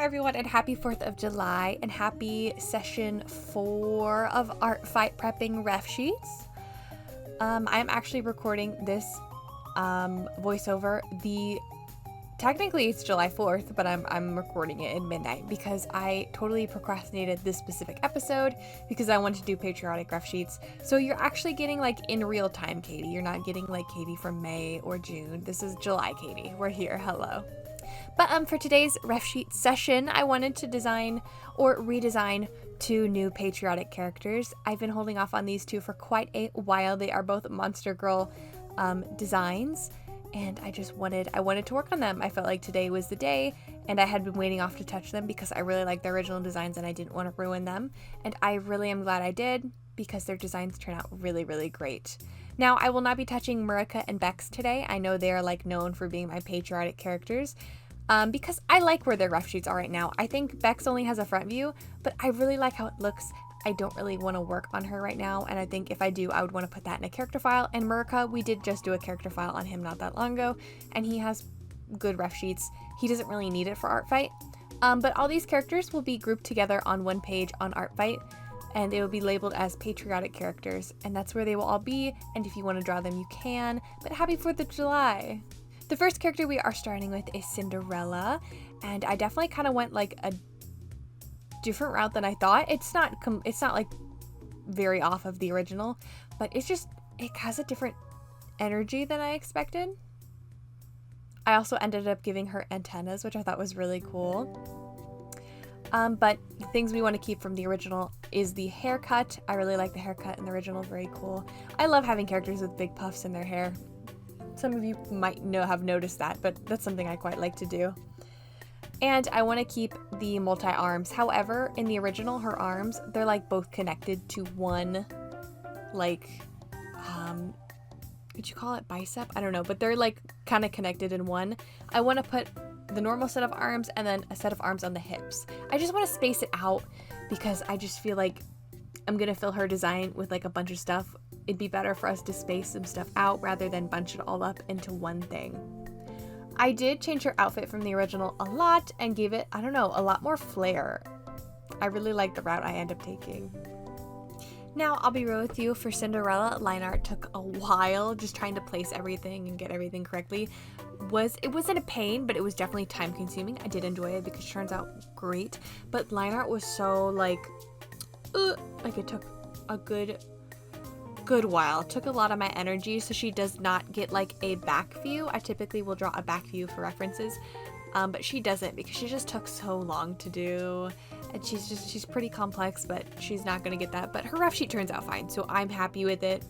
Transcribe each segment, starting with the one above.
everyone, and happy 4th of July, and happy session 4 of ArtFight prepping ref sheets. I'm actually recording this voiceover. Technically it's July 4th, but I'm recording it at midnight because I totally procrastinated this specific episode because I wanted to do patriotic ref sheets. So you're actually getting like in real time Katie. You're not getting like Katie from May or June. This is July Katie. We're here. Hello. But for today's ref sheet session, I wanted to design or redesign 2 new patriotic characters. I've been holding off on these 2 for quite a while. They are both Monster Girl designs, and I wanted to work on them. I felt like today was the day, and I had been waiting off to touch them because I really like the original designs and I didn't want to ruin them. And I really am glad I did because their designs turn out really, really great. Now, I will not be touching Murica and Bex today. I know they are like known for being my patriotic characters. Because I like where their ref sheets are right now. I think Bex only has a front view, but I really like how it looks. I don't really want to work on her right now, and I think if I do, I would want to put that in a character file. And Murica, we did just do a character file on him not that long ago, and he has good ref sheets. He doesn't really need it for ArtFight. But all these characters will be grouped together on one page on ArtFight, and they will be labeled as patriotic characters, and that's where they will all be. And if you want to draw them, you can. But happy 4th of July! The first character we are starting with is Cinderella, and I definitely kind of went like a different route than I thought. It's not like very off of the original, but it has a different energy than I expected. I also ended up giving her antennas, which I thought was really cool. But things we want to keep from the original is the haircut. I really like the haircut in the original, very cool. I love having characters with big puffs in their hair. Some of you might have noticed that, but that's something I quite like to do. And I want to keep the multi-arms. However, in the original, her arms, they're like both connected to one, like, would you call it bicep? I don't know, but they're like kind of connected in one. I want to put the normal set of arms and then a set of arms on the hips. I just want to space it out because I just feel like I'm going to fill her design with like a bunch of stuff. It'd be better for us to space some stuff out rather than bunch it all up into one thing. I did change her outfit from the original a lot and gave it, I don't know, a lot more flair. I really like the route I end up taking. Now, I'll be real with you, for Cinderella, line art took a while, just trying to place everything and get everything correctly. It wasn't a pain, but it was definitely time consuming. I did enjoy it because it turns out great, but line art was so like it took a good while. It took a lot of my energy, so she does not get like a back view. I typically will draw a back view for references, but she doesn't because she just took so long to do, and she's pretty complex, but she's not gonna get that. But her ref sheet turns out fine, so I'm happy with it.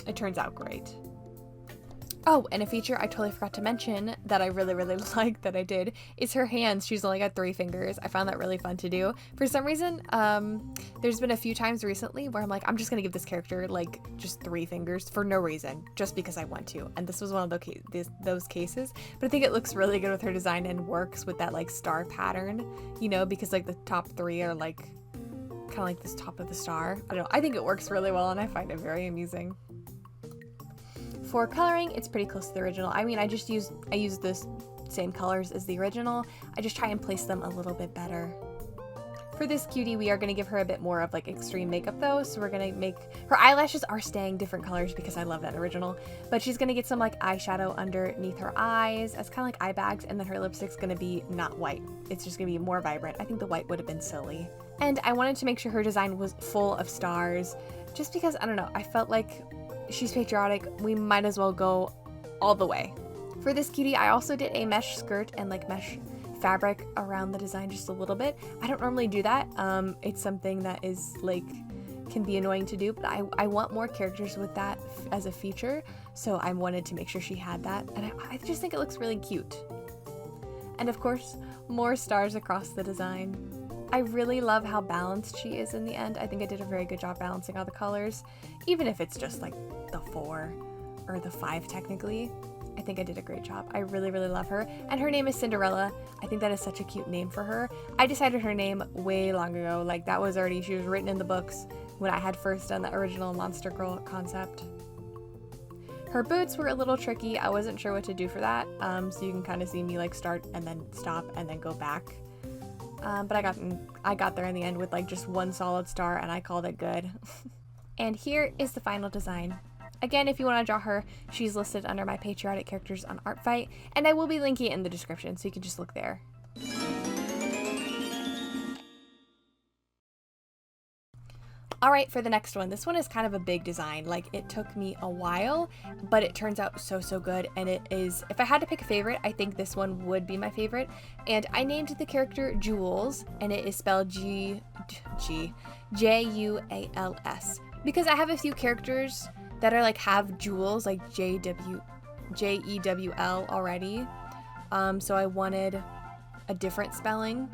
It turns out great. Oh, and a feature I totally forgot to mention that I really, really like that I did is her hands. She's only got 3 fingers. I found that really fun to do. For some reason, there's been a few times recently where I'm like, I'm just going to give this character like just 3 fingers for no reason, just because I want to. And this was one of those cases. But I think it looks really good with her design and works with that like star pattern, you know, because like the top 3 are like kind of like this top of the star. I don't know. I think it works really well and I find it very amusing. For coloring, it's pretty close to the original. I mean, I use the same colors as the original. I just try and place them a little bit better. For this cutie, we are going to give her a bit more of like extreme makeup though. So we're going to make her eyelashes are staying different colors because I love that original. But she's going to get some like eyeshadow underneath her eyes as kind of like eye bags. And then her lipstick's going to be not white. It's just going to be more vibrant. I think the white would have been silly. And I wanted to make sure her design was full of stars just because, I don't know, I felt like she's patriotic, we might as well go all the way. For this cutie, I also did a mesh skirt and like mesh fabric around the design just a little bit. I don't normally do that. It's something that is like can be annoying to do, but I want more characters with that as a feature, so I wanted to make sure she had that, and I just think it looks really cute. And of course, more stars across the design. I really love how balanced she is in the end. I think I did a very good job balancing all the colors, even if it's just like the 4 or the 5 technically. I think I did a great job. I really, really love her. And her name is Cinderella. I think that is such a cute name for her. I decided her name way long ago. Like that was already, she was written in the books when I had first done the original Monster Girl concept. Her boots were a little tricky. I wasn't sure what to do for that. So you can kind of see me like start and then stop and then go back. But I got there in the end with like just one solid star, and I called it good. And here is the final design. Again, if you want to draw her, she's listed under my patriotic characters on ArtFight, and I will be linking it in the description, so you can just look there. Alright, for the next one. This one is kind of a big design. Like, it took me a while, but it turns out so, so good. And it is, if I had to pick a favorite, I think this one would be my favorite. And I named the character Juals, and it is spelled J-U-A-L-S. Because I have a few characters that are like, have jewels, like J-E-W-L already. So I wanted a different spelling,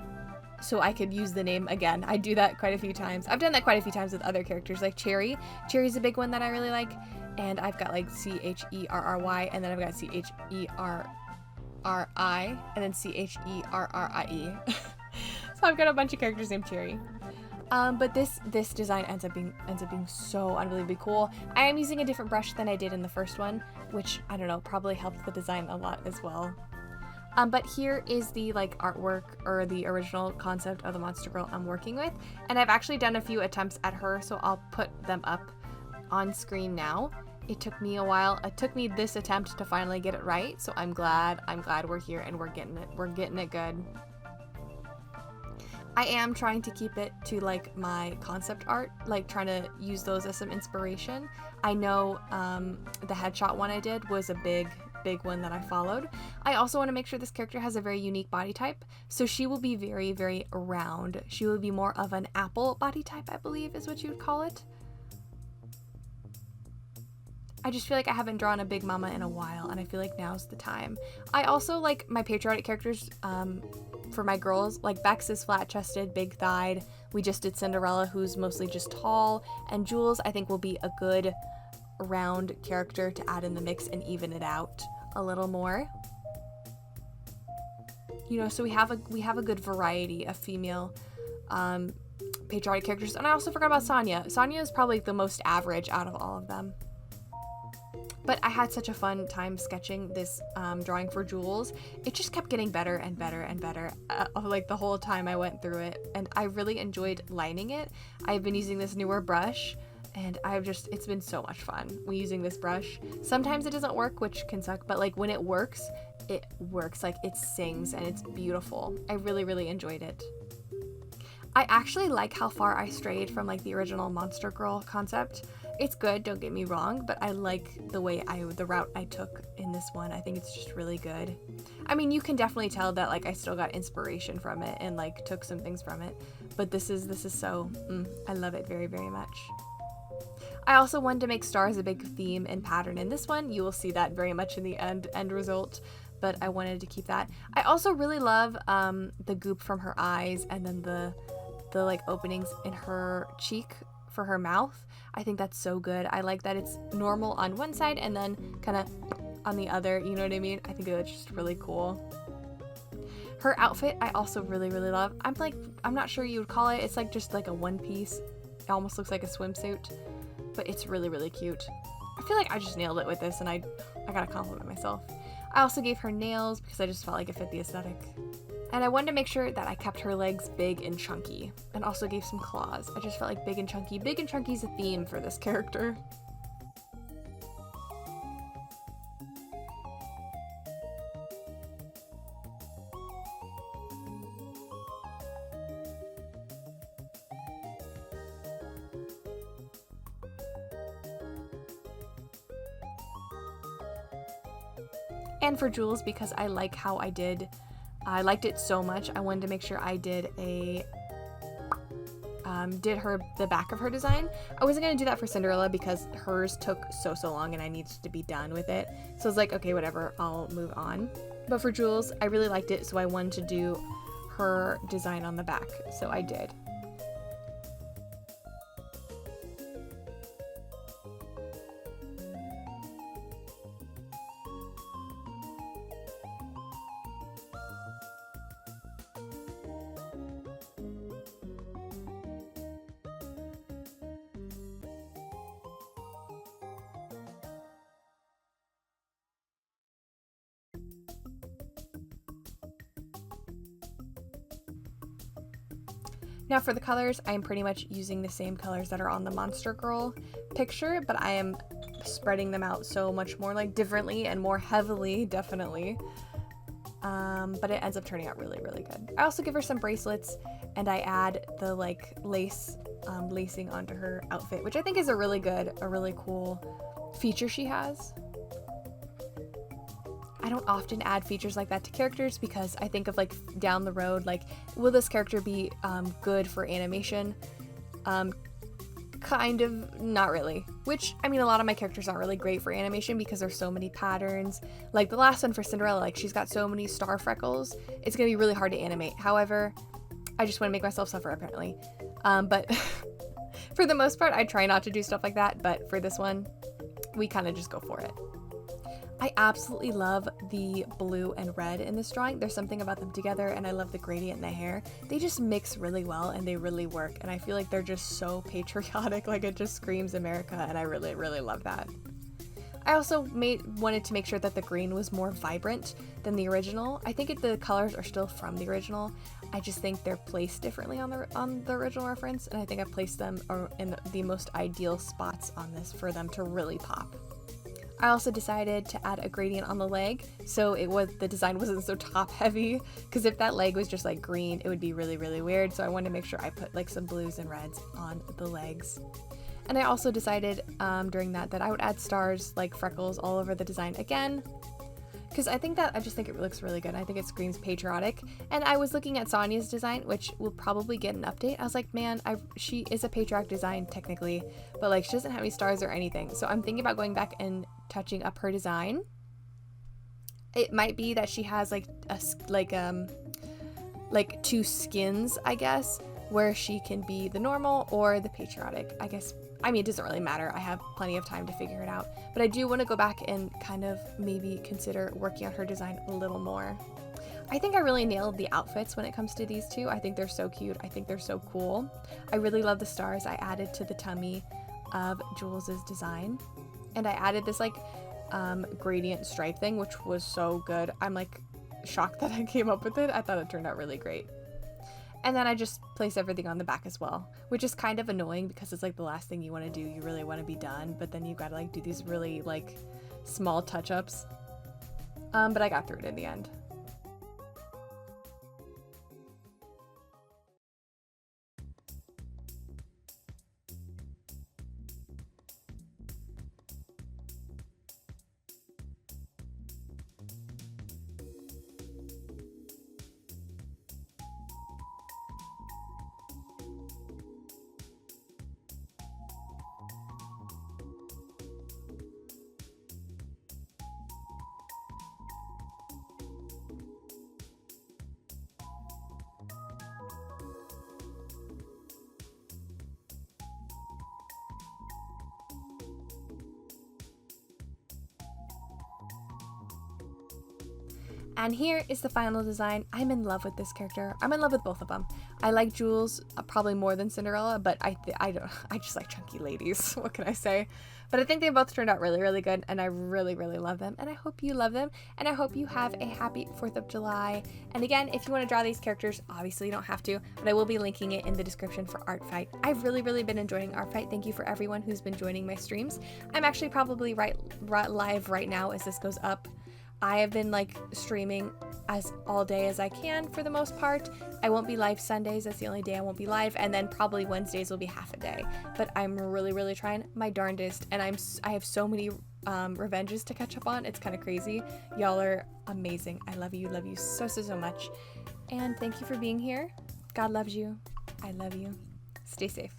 so I could use the name again. I do that quite a few times. I've done that quite a few times with other characters, like Cherry. Cherry's a big one that I really like, and I've got like C-H-E-R-R-Y, and then I've got C-H-E-R-R-I, and then C-H-E-R-R-I-E. So I've got a bunch of characters named Cherry. But this design ends up being so unbelievably cool. I am using a different brush than I did in the first one, which, I don't know, probably helped the design a lot as well. But here is the like artwork, or the original concept of the monster girl I'm working with, and I've actually done a few attempts at her, so I'll put them up on screen now. It took me a while. It took me this attempt to finally get it right, so I'm glad we're here and we're getting it good. I am trying to keep it to like my concept art, like trying to use those as some inspiration. I know the headshot one I did was a big one that I followed. I also want to make sure this character has a very unique body type, so she will be very, very round. She will be more of an apple body type, I believe is what you would call it. I just feel like I haven't drawn a big mama in a while, and I feel like now's the time. I also like my patriotic characters for my girls. Like Bex is flat-chested, big-thighed. We just did Cinderella, who's mostly just tall, and Jules I think will be a good round character to add in the mix and even it out a little more. You know, so we have a good variety of female patriotic characters. And I also forgot about Sonja. Sonja is probably the most average out of all of them. But I had such a fun time sketching this drawing for Jules. It just kept getting better and better and better like the whole time I went through it, and I really enjoyed lining it. I've been using this newer brush, and it's been so much fun using this brush. Sometimes it doesn't work, which can suck, but like when it works, like it sings and it's beautiful. I really, really enjoyed it. I actually like how far I strayed from like the original Monster Girl concept. It's good, don't get me wrong, but I like the route I took in this one. I think it's just really good. I mean, you can definitely tell that like I still got inspiration from it and like took some things from it, but this is so, I love it very, very much. I also wanted to make stars a big theme and pattern in this one. You will see that very much in the end result, but I wanted to keep that. I also really love the goop from her eyes, and then the like openings in her cheek for her mouth. I think that's so good. I like that it's normal on one side and then kind of on the other, you know what I mean? I think it's just really cool. Her outfit I also really, really love. I'm not sure you would call it. It's like just like a one piece. It almost looks like a swimsuit, but it's really, really cute. I feel like I just nailed it with this, and I gotta compliment myself. I also gave her nails because I just felt like it fit the aesthetic. And I wanted to make sure that I kept her legs big and chunky, and also gave some claws. I just felt like big and chunky. Big and chunky is a theme for this character. And for Jules, because I like how I liked it so much, I wanted to make sure I did the back of her design. I wasn't going to do that for Cinderella because hers took so long and I needed to be done with it. So I was like, okay, whatever, I'll move on. But for Jules, I really liked it, so I wanted to do her design on the back. So I did. Now for the colors, I am pretty much using the same colors that are on the Monster Girl picture, but I am spreading them out so much more like differently and more heavily, definitely. But it ends up turning out really, really good. I also give her some bracelets, and I add the like lacing onto her outfit, which I think is a really cool feature she has. I don't often add features like that to characters because I think of like down the road, like, will this character be good for animation? Kind of, not really. Which, I mean, a lot of my characters aren't really great for animation because there's so many patterns. Like the last one for Cinderella, like she's got so many star freckles, it's gonna be really hard to animate. However, I just want to make myself suffer apparently. But for the most part, I try not to do stuff like that, but for this one, we kind of just go for it. I absolutely love the blue and red in this drawing. There's something about them together, and I love the gradient in the hair. They just mix really well and they really work, and I feel like they're just so patriotic. Like it just screams America, and I really, really love that. I also wanted to make sure that the green was more vibrant than the original. I think the colors are still from the original. I just think they're placed differently on the original reference, and I think I placed them in the most ideal spots on this for them to really pop. I also decided to add a gradient on the leg, so the design wasn't so top heavy, because if that leg was just like green, it would be really, really weird. So I wanted to make sure I put like some blues and reds on the legs. And I also decided during that I would add stars like freckles all over the design again, because I just think it looks really good. I think it screams patriotic. And I was looking at Sonja's design, which will probably get an update. I was like, man, she is a patriotic design technically, but like she doesn't have any stars or anything. So I'm thinking about going back and touching up her design. It might be that she has like two skins, I guess, where she can be the normal or the patriotic, I guess. I mean, it doesn't really matter. I have plenty of time to figure it out. But I do want to go back and kind of maybe consider working on her design a little more. I think I really nailed the outfits when it comes to these two. I think they're so cute. I think they're so cool. I really love the stars I added to the tummy of Jules' design. And I added this like gradient stripe thing, which was so good. I'm like shocked that I came up with it. I thought it turned out really great. And then I just place everything on the back as well, which is kind of annoying because it's like the last thing you want to do. You really want to be done, but then you gotta like do these really like small touch-ups. But I got through it in the end. And here is the final design. I'm in love with this character. I'm in love with both of them. I like Jules probably more than Cinderella, but I just like chunky ladies. What can I say? But I think they both turned out really, really good, and I really, really love them. And I hope you love them, and I hope you have a happy 4th of July. And again, if you want to draw these characters, obviously you don't have to, but I will be linking it in the description for ArtFight. I've really, really been enjoying ArtFight. Thank you for everyone who's been joining my streams. I'm actually probably live right now as this goes up. I have been like streaming as all day as I can for the most part. I won't be live Sundays. That's the only day I won't be live. And then probably Wednesdays will be half a day. But I'm really, really trying my darndest. And I have so many revenges to catch up on. It's kind of crazy. Y'all are amazing. I love you so, so, so much. And thank you for being here. God loves you. I love you. Stay safe.